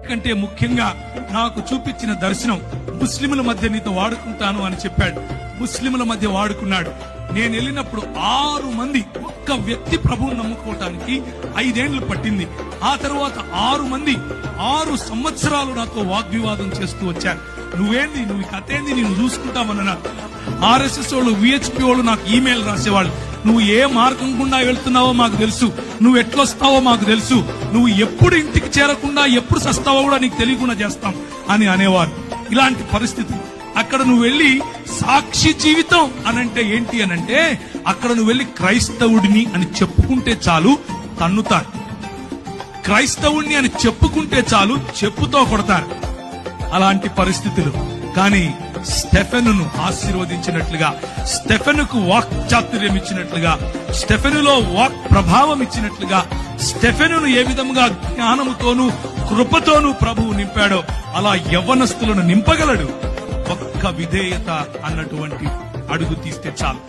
కంటే ముఖ్యంగా నాకు చూపించిన దర్శనం ముస్లింల మధ్య నీతో వాడుకుంటాను అని చెప్పాడు. ముస్లింల మధ్య వాడుకున్నాడు. నేను వెళ్ళినప్పుడు 6 మంది, ఒక్క వ్యక్తి ప్రభువుని నమ్ముకోవటానికి 5 ఏళ్లు పట్టింది. ఆ తర్వాత 6 మంది 6 సంవత్సరాలు నాతో వాగ్వివాదం చేస్తూ వచ్చారు. నువ్వేంది, నువ్వు కథేంది, నేను చూసుకుంటామన్నారు. RSS వాళ్ళు, VHP వాళ్ళు నాకు ఈమెయిల్ రాసేవాళ్ళు. నువ్వు ఏ మార్గం గుండా వెళ్తున్నావో మాకు తెలుసు, నువ్వు ఎట్లొస్తావో మాకు తెలుసు, నువ్వు ఎప్పుడు ఇంటికి చేరకుండా ఎప్పుడు సస్తావో కూడా నీకు తెలియకుండా చేస్తాం అని అనేవారు. ఇలాంటి పరిస్థితి. అక్కడ నువ్వు వెళ్ళి సాక్షి జీవితం అనంటే ఏంటి అనంటే, అక్కడ నువ్వు వెళ్ళి క్రైస్తవుడిని అని చెప్పుకుంటే చాలు తన్నుతారు. క్రైస్తవుడిని అని చెప్పుకుంటే చాలు చెప్పుతో కొడతారు. అలాంటి పరిస్థితులు. కానీ స్టెఫెనును ఆశీర్వదించినట్లుగా, స్టెఫెనుకు వాక్ చాతుర్యం ఇచ్చినట్లుగా, స్టెఫెనులో వాక్ ప్రభావం ఇచ్చినట్లుగా, స్టెఫెనును ఏ విధంగా జ్ఞానముతోనూ కృపతోనూ ప్రభువు నింపాడో అలా యవ్వనస్తులను నింపగలడు. ఒక్క విధేయత అన్నటువంటి అడుగు తీస్తే చాలు.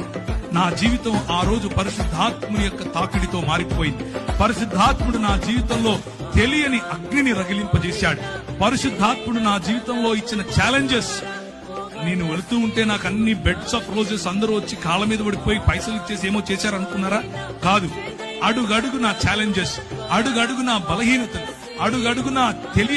నా జీవితం ఆ రోజు పరిశుద్ధాత్ముని యొక్క తాకిడితో మారిపోయింది. పరిశుద్ధాత్ముడు నా జీవితంలో తెలియని అగ్నిని రగిలింపజేశాడు. పరిశుద్ధాత్ముడు నా జీవితంలో ఇచ్చిన ఛాలెంజెస్. నేను వెళుతూ ఉంటే నాకు అన్ని బెడ్స్ ఆఫ్ రోజెస్ అందరూ వచ్చి కాళ్ళ మీద పడిపోయి పైసలు ఇచ్చేసి ఏమో చేశారనుకున్నారా? కాదు. అడుగడుగు నా ఛాలెంజెస్, అడుగడుగు నా బలహీనతలు, అడుగడుగు నా తెలియ